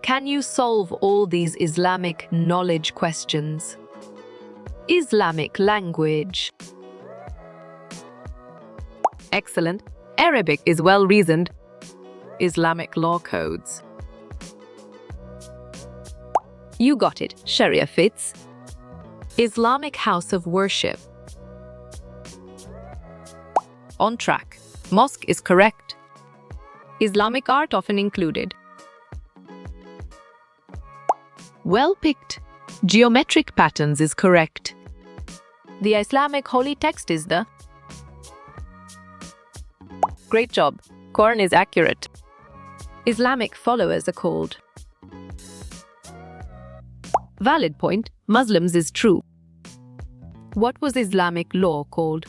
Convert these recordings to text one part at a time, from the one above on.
Can you solve all these Islamic knowledge questions? Islamic language. Excellent. Arabic is well-reasoned. Islamic law codes. You got it. Sharia fits. Islamic house of worship. On track. Mosque is correct. Islamic art often included. Well picked. Geometric patterns is correct. The Islamic holy text is the... Great job. Quran is accurate. Islamic followers are called. Valid point. Muslims is true. What was Islamic law called?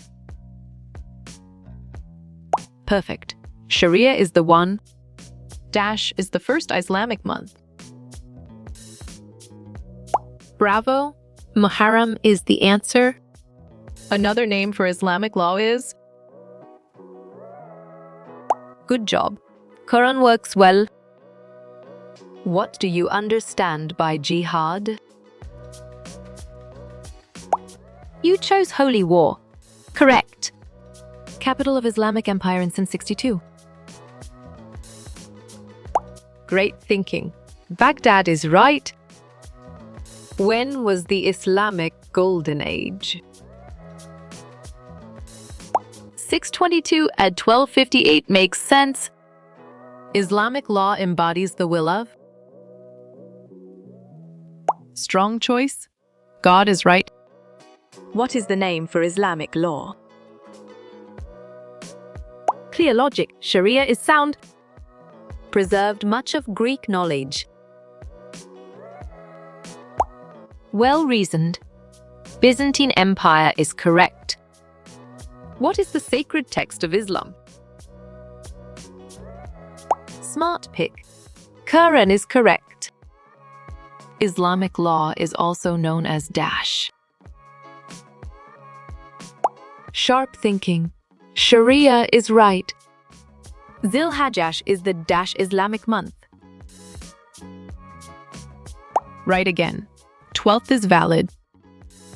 Perfect. Sharia is the one. Dash is the first Islamic month. Bravo. Muharram is the answer. Another name for Islamic law is... Good job. Quran works well. What do you understand by jihad? You chose holy war. Correct. Capital of Islamic Empire in 1062. Great thinking. Baghdad is right. When was the Islamic Golden Age? 622 and 1258 makes sense. Islamic law embodies the will of... Strong choice. God is right. What is the name for Islamic law? Clear logic. Sharia is sound. Preserved much of Greek knowledge. Well-reasoned. Byzantine Empire is correct. What is the sacred text of Islam? Smart pick. Quran is correct. Islamic law is also known as Dash. Sharp thinking. Sharia is right. Zil-Hajjaj is the Dash Islamic month. Right again. 12th is valid.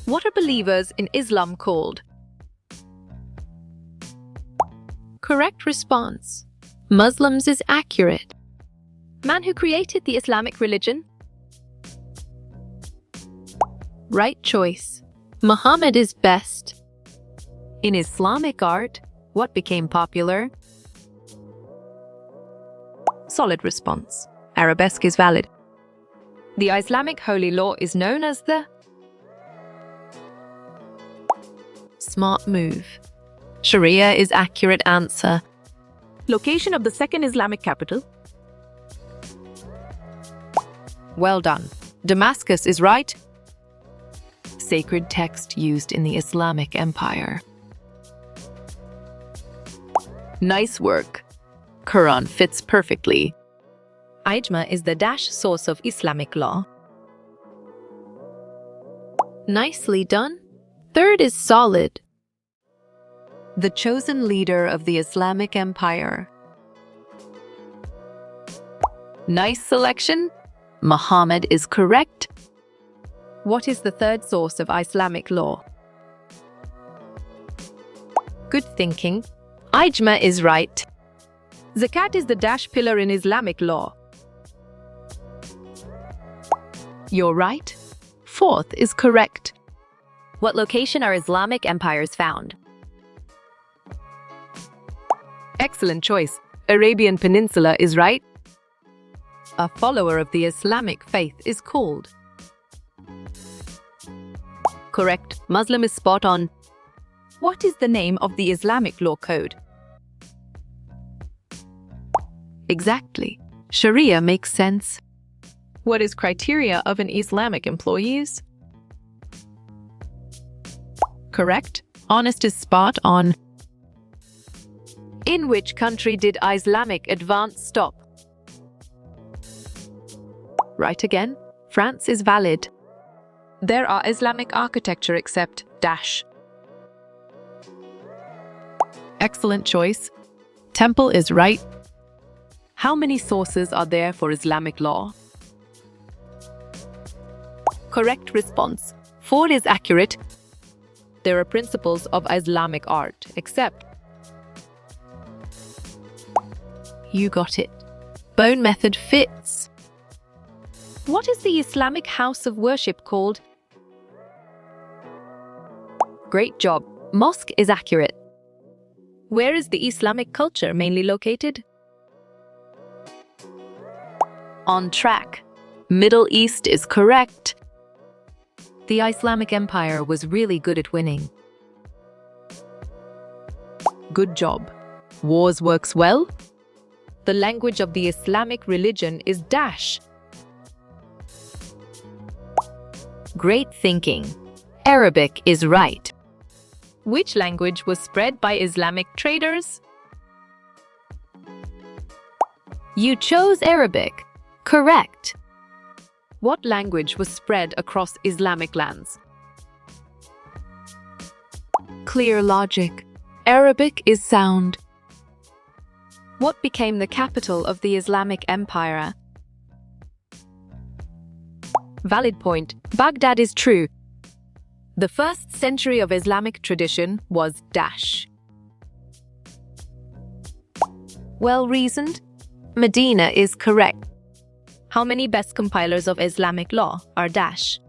What are believers in Islam called? Correct response. Muslims is accurate. Man who created the Islamic religion? Right choice. Muhammad is best. In Islamic art, what became popular? Solid response. Arabesque is valid. The Islamic holy law is known as the... Smart move. Sharia is accurate answer. Location of the second Islamic capital? Well done. Damascus is right. Sacred text used in the Islamic Empire. Nice work. Quran fits perfectly. Ijma is the Dash source of Islamic law. Nicely done. Third is solid. The chosen leader of the Islamic Empire. Nice selection. Muhammad is correct. What is the third source of Islamic law? Good thinking. Ijma is right. Zakat is the Dash pillar in Islamic law. You're right. Fourth is correct. What location are Islamic empires found? Excellent choice. Arabian Peninsula is right. A follower of the Islamic faith is called. Correct. Muslim is spot on. What is the name of the Islamic law code? Exactly. Sharia makes sense. What is criteria of an Islamic employees? Correct. Honest is spot on. In which country did Islamic advance stop? Right again. France is valid. There are Islamic architecture except Dash. Excellent choice. Temple is right. How many sources are there for Islamic law? Correct response. 4 is accurate. There are principles of Islamic art, except you got it. Bone method fits. What is the Islamic house of worship called? Great job. Mosque is accurate. Where is the Islamic culture mainly located? On track. Middle East is correct. The Islamic Empire was really good at winning. Good job. Wars works well. The language of the Islamic religion is dash. Great thinking. Arabic is right. Which language was spread by Islamic traders? You chose Arabic. Correct. What language was spread across Islamic lands? Clear logic. Arabic is sound. What became the capital of the Islamic Empire? Valid point. Baghdad is true. The first century of Islamic tradition was dash. Well reasoned. Medina is correct. How many best compilers of Islamic law are dash?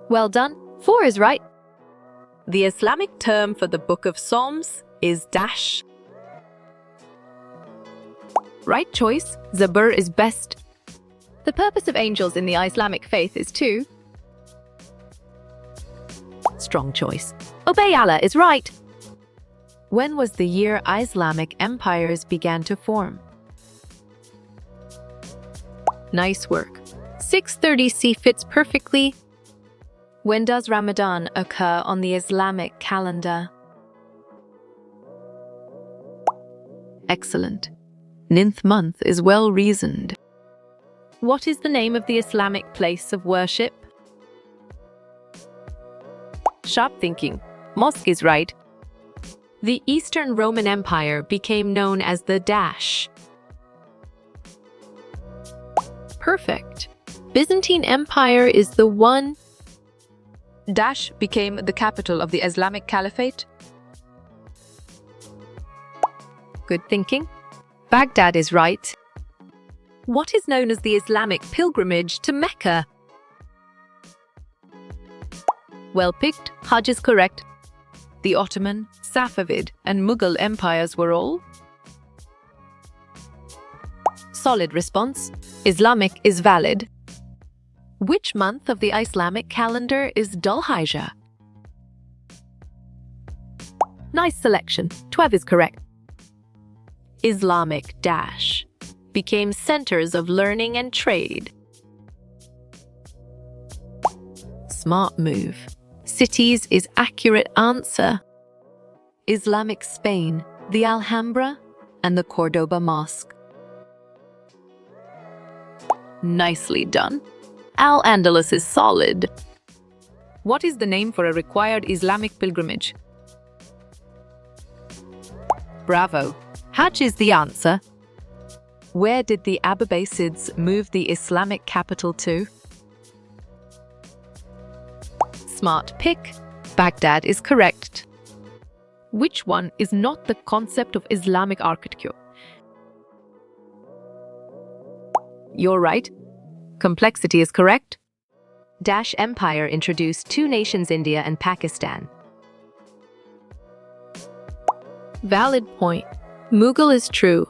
Well done. 4 is right. The Islamic term for the Book of Psalms is dash. Right choice. Zabur is best. The purpose of angels in the Islamic faith is to strong choice. Obey Allah is right. When was the year Islamic empires began to form? Nice work. 630C fits perfectly. When does Ramadan occur on the Islamic calendar? Excellent. 9th month is well reasoned. What is the name of the Islamic place of worship? Sharp thinking. Mosque is right. The Eastern Roman Empire became known as the Dash. Perfect. Byzantine Empire is the one. Dash became the capital of the Islamic Caliphate. Good thinking. Baghdad is right. What is known as the Islamic pilgrimage to Mecca? Well picked. Hajj is correct. The Ottoman, Safavid, and Mughal empires were all. Solid response. Islamic is valid. Which month of the Islamic calendar is Dhul Hijjah? Nice selection. 12 is correct. Islamic dash became centers of learning and trade. Smart move. Cities is accurate answer. Islamic Spain, the Alhambra, and the Cordoba Mosque. Nicely done. Al-Andalus is solid. What is the name for a required Islamic pilgrimage? Bravo. Hajj is the answer. Where did the Abbasids move the Islamic capital to? Smart pick. Baghdad is correct. Which one is not the concept of Islamic architecture? You're right. Complexity is correct. Dash Empire introduced 2 nations, India and Pakistan. Valid point. Mughal is true.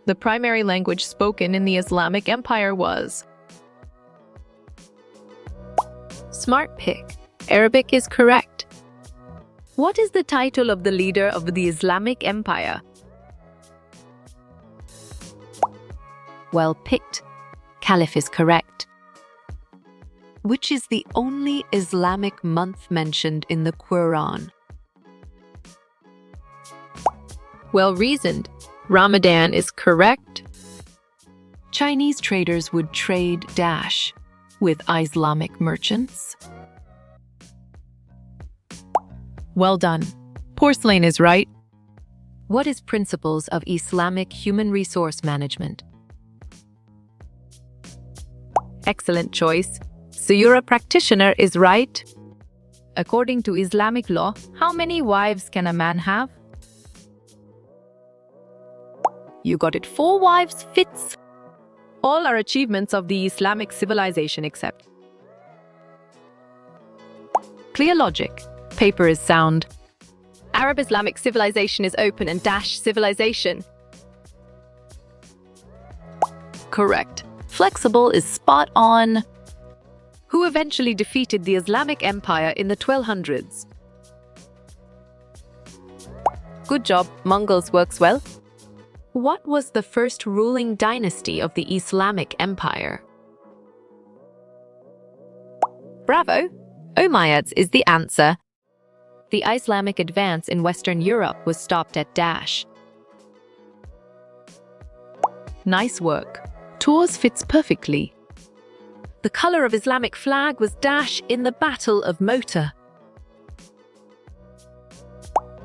The primary language spoken in the Islamic Empire was. Smart pick. Arabic is correct. What is the title of the leader of the Islamic Empire? Well picked. Caliph is correct. Which is the only Islamic month mentioned in the Quran? Well reasoned. Ramadan is correct. Chinese traders would trade dash with Islamic merchants. Well done. Porcelain is right. What is principles of Islamic human resource management? Excellent choice. So you're a practitioner is right. According to Islamic law, how many wives can a man have? You got it. 4 wives fits. All are achievements of the Islamic civilization except. Clear logic. Paper is sound. Arab Islamic civilization is open and dash civilization. Correct. Flexible is spot on. Who eventually defeated the Islamic Empire in the 1200s? Good job. Mongols works well. What was the first ruling dynasty of the Islamic Empire? Bravo! Umayyads is the answer. The Islamic advance in Western Europe was stopped at dash. Nice work. Tours fits perfectly. The color of Islamic flag was dash in the Battle of Mota.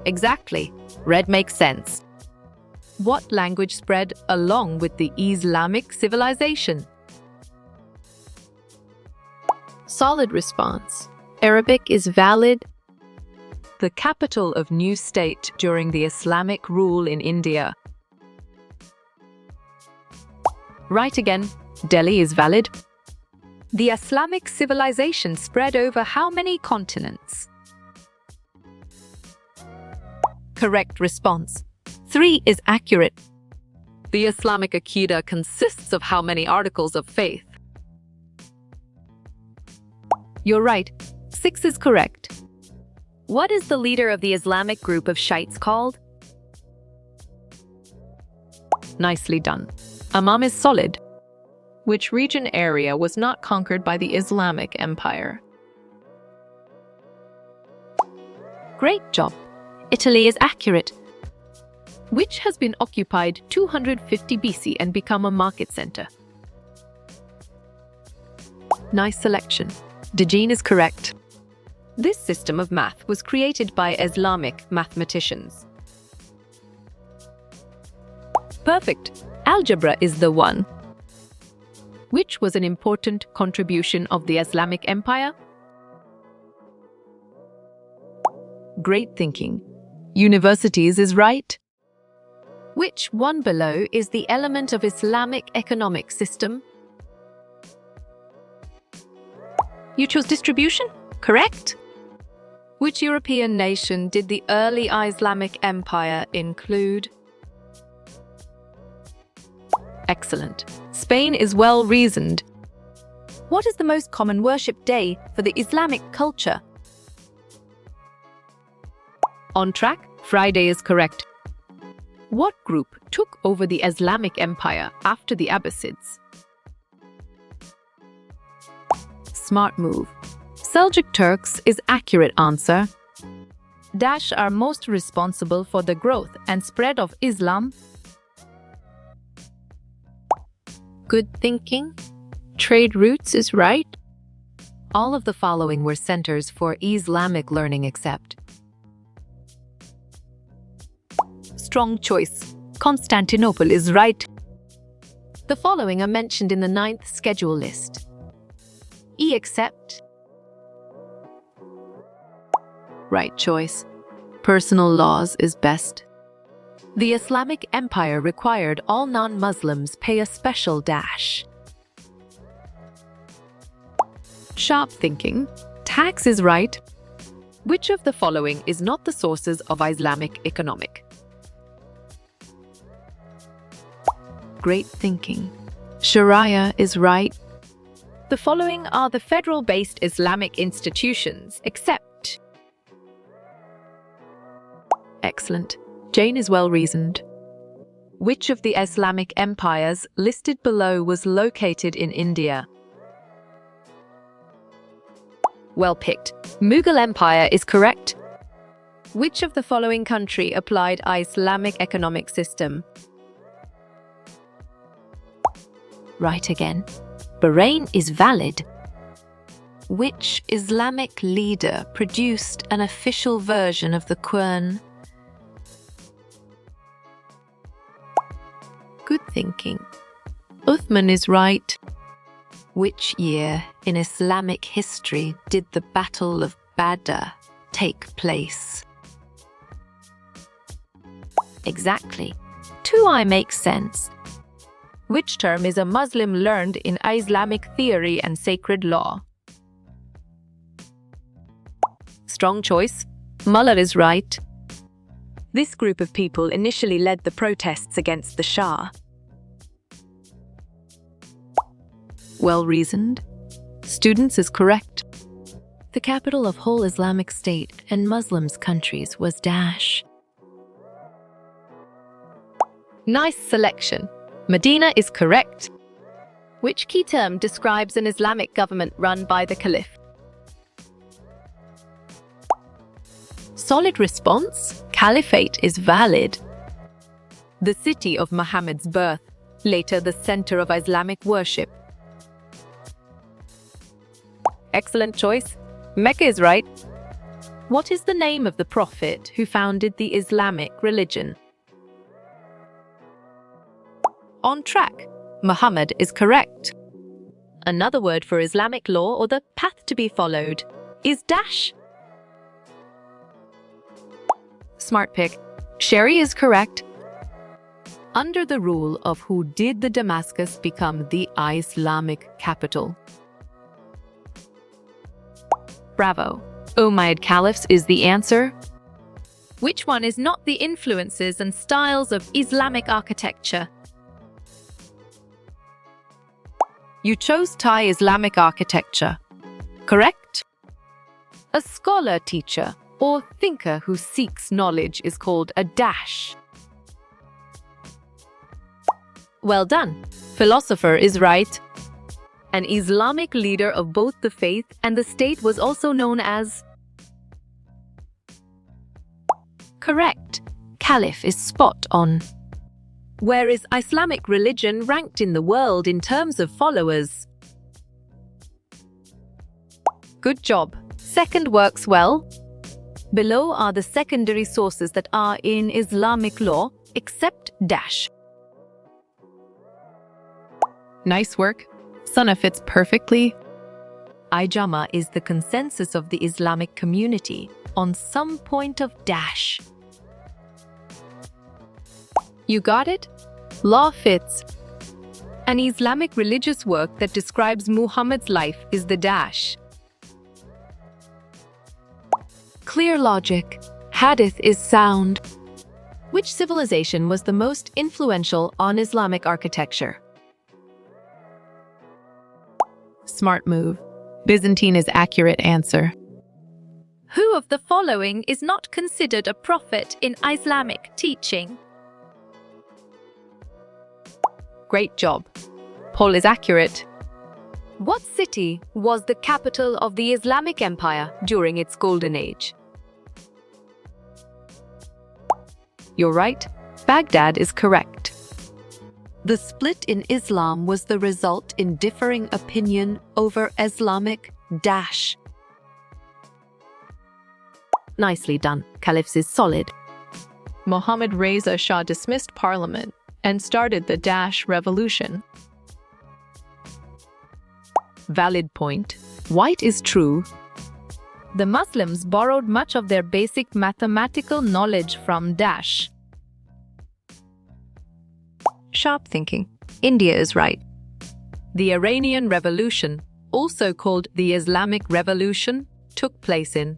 Exactly. Red makes sense. What language spread along with the Islamic civilization? Solid response. Arabic is valid. The capital of new state during the Islamic rule in India. Right again. Delhi is valid. The Islamic civilization spread over how many continents? Correct response. 3 is accurate. The Islamic Aqidah consists of how many articles of faith? You're right. 6 is correct. What is the leader of the Islamic group of Shiites called? Nicely done. Imam is solid. Which region area was not conquered by the Islamic Empire? Great job. Italy is accurate. Which has been occupied 250 BC and become a market center? Nice selection. Dejin is correct. This system of math was created by Islamic mathematicians. Perfect. Algebra is the one. Which was an important contribution of the Islamic Empire? Great thinking. Universities is right. Which one below is the element of Islamic economic system? You chose distribution? Correct. Which European nation did the early Islamic Empire include? Excellent. Spain is well reasoned. What is the most common worship day for the Islamic culture? On track, Friday is correct. What group took over the Islamic Empire after the Abbasids? Smart move. Seljuk Turks is accurate answer. Dash are most responsible for the growth and spread of Islam. Good thinking. Trade routes is right. All of the following were centers for Islamic learning except. Strong choice. Constantinople is right. The following are mentioned in the 9th schedule list. E except. Right choice. Personal laws is best. The Islamic Empire required all non-Muslims pay a special dash. Sharp thinking. Tax is right. Which of the following is not the sources of Islamic economic? Great thinking. Sharia is right. The following are the federal-based Islamic institutions, except. Excellent. Jane is well reasoned. Which of the Islamic empires listed below was located in India? Well picked. Mughal Empire is correct. Which of the following country applied Islamic economic system? Right again. Bahrain is valid. Which Islamic leader produced an official version of the Quran? Good thinking. Uthman is right. Which year in Islamic history did the Battle of Badr take place? Exactly. 2i makes sense. Which term is a Muslim learned in Islamic theory and sacred law? Strong choice. Mullah is right. This group of people initially led the protests against the Shah. Well reasoned. Students is correct. The capital of whole Islamic State and Muslims countries was Dash. Nice selection. Medina is correct. Which key term describes an Islamic government run by the Caliph? Solid response. Caliphate is valid. The city of Muhammad's birth, later the center of Islamic worship. Excellent choice. Mecca is right. What is the name of the prophet who founded the Islamic religion? On track. Muhammad is correct. Another word for Islamic law or the path to be followed is Dash. Smart pick. Sherry is correct. Under the rule of who did the Damascus become the Islamic capital? Bravo. Umayyad Caliphs is the answer. Which one is not the influences and styles of Islamic architecture? You chose Thai Islamic architecture. Correct? A scholar teacher or thinker who seeks knowledge is called a dash. Well done. Philosopher is right. An Islamic leader of both the faith and the state was also known as? Correct. Caliph is spot on. Where is Islamic religion ranked in the world in terms of followers? Good job. Second works well. Below are the secondary sources that are in Islamic law, except dash. Nice work. Sana fits perfectly. Ijama is the consensus of the Islamic community on some point of dash. You got it? Law fits. An Islamic religious work that describes Muhammad's life is the dash. Clear logic. Hadith is sound. Which civilization was the most influential on Islamic architecture? Smart move. Byzantine is accurate answer. Who of the following is not considered a prophet in Islamic teaching? Great job. Paul is accurate. What city was the capital of the Islamic Empire during its golden age? You're right. Baghdad is correct. The split in Islam was the result in differing opinion over Islamic dash. Nicely done. Caliphs is solid. Mohammad Reza Shah dismissed parliament and started the Dash Revolution. Valid point. White is true. The Muslims borrowed much of their basic mathematical knowledge from Dash. Sharp thinking. India is right. The Iranian Revolution, also called the Islamic Revolution, took place in?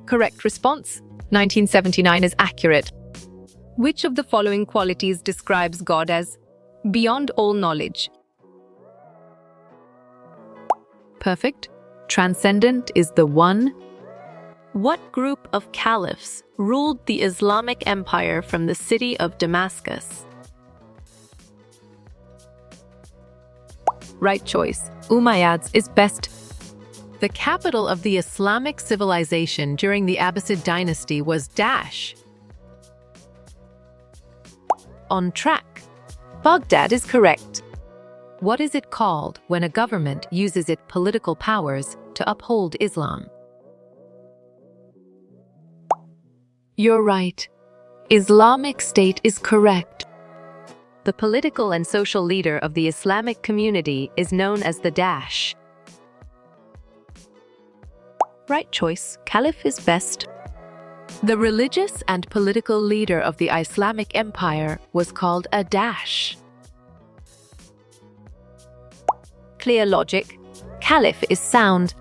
Correct response. 1979 is accurate. Which of the following qualities describes God as beyond all knowledge? Perfect. Transcendent is the one. What group of caliphs ruled the Islamic Empire from the city of Damascus? Right choice. Umayyads is best. The capital of the Islamic civilization during the Abbasid dynasty was Dash. On track. Baghdad is correct. What is it called when a government uses its political powers to uphold Islam? You're right. Islamic State is correct. The political and social leader of the Islamic community is known as the Dash. Right choice. Caliph is best. The religious and political leader of the Islamic Empire was called a Dash. Clear logic. Caliph is sound.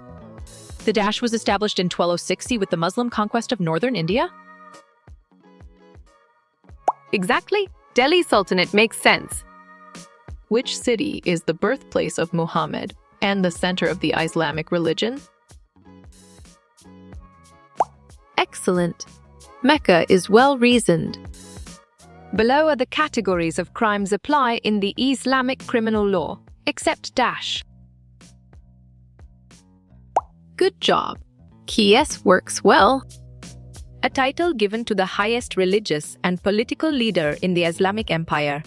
The Dash was established in 1260 with the Muslim conquest of northern India. Exactly. Delhi Sultanate makes sense. Which city is the birthplace of Muhammad and the center of the Islamic religion? Excellent. Mecca is well reasoned. Below are the categories of crimes apply in the Islamic criminal law, except Dash. Good job. Qiyas works well. A title given to the highest religious and political leader in the Islamic Empire.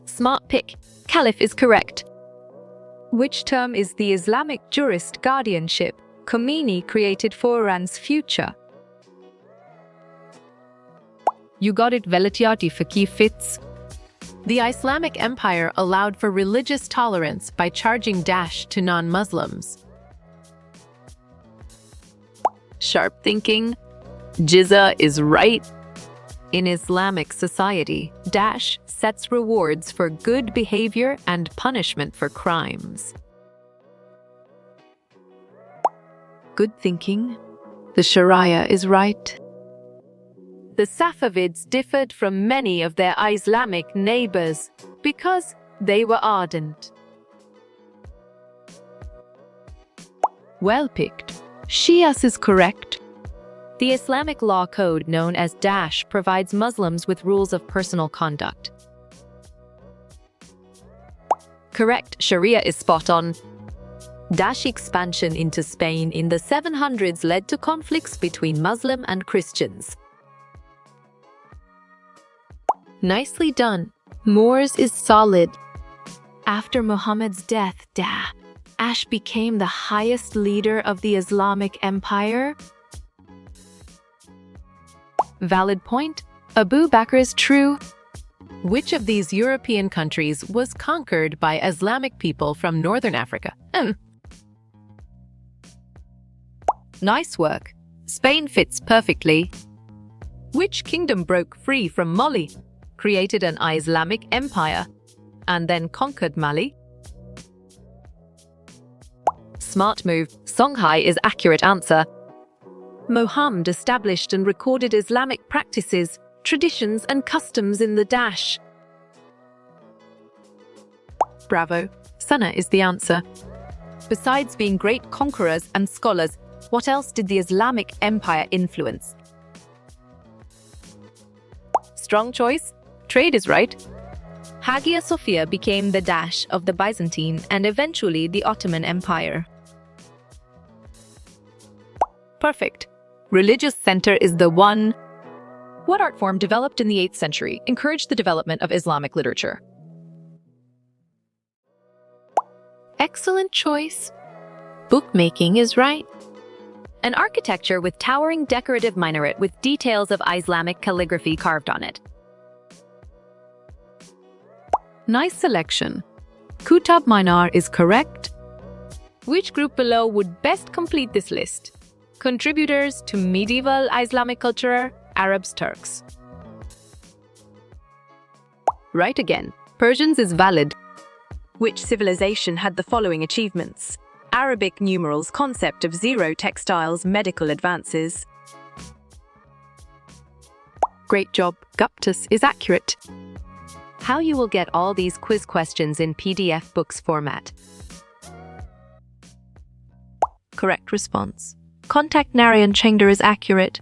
Smart pick. Caliph is correct. Which term is the Islamic jurist guardianship Khomeini created for Iran's future? You got it, Velatiyati Faqih fits. The Islamic Empire allowed for religious tolerance by charging Dash to non-Muslims. Sharp thinking. Jizza is right. In Islamic society, Dash sets rewards for good behavior and punishment for crimes. Good thinking. The Sharia is right. The Safavids differed from many of their Islamic neighbors because they were ardent. Well picked. Shias is correct. The Islamic law code known as Dash provides Muslims with rules of personal conduct. Correct. Sharia is spot on. Dash expansion into Spain in the 700s led to conflicts between Muslim and Christians. Nicely done. Moors is solid. After Muhammad's death, Dash became the highest leader of the Islamic Empire. Valid point. Abu Bakr is true. Which of these European countries was conquered by Islamic people from Northern Africa? Nice work. Spain fits perfectly. Which kingdom broke free from Mali, created an Islamic empire, and then conquered Mali? Smart move. Songhai is accurate answer. Muhammad established and recorded Islamic practices, traditions, and customs in the Dash. Bravo. Sana is the answer. Besides being great conquerors and scholars, what else did the Islamic Empire influence? Strong choice. Trade is right. Hagia Sophia became the Dash of the Byzantine and eventually the Ottoman Empire. Perfect. Religious center is the one. What art form developed in the 8th century encouraged the development of Islamic literature? Excellent choice. Bookmaking is right. An architecture with towering decorative minaret with details of Islamic calligraphy carved on it. Nice selection. Qutb Minar is correct. Which group below would best complete this list? Contributors to medieval Islamic culture, Arabs, Turks. Right again. Persians is valid. Which civilization had the following achievements? Arabic numerals concept of zero textiles medical advances. Great job. Guptus is accurate. How you will get all these quiz questions in PDF books format. Correct response. Contact Narayan Chengda is accurate.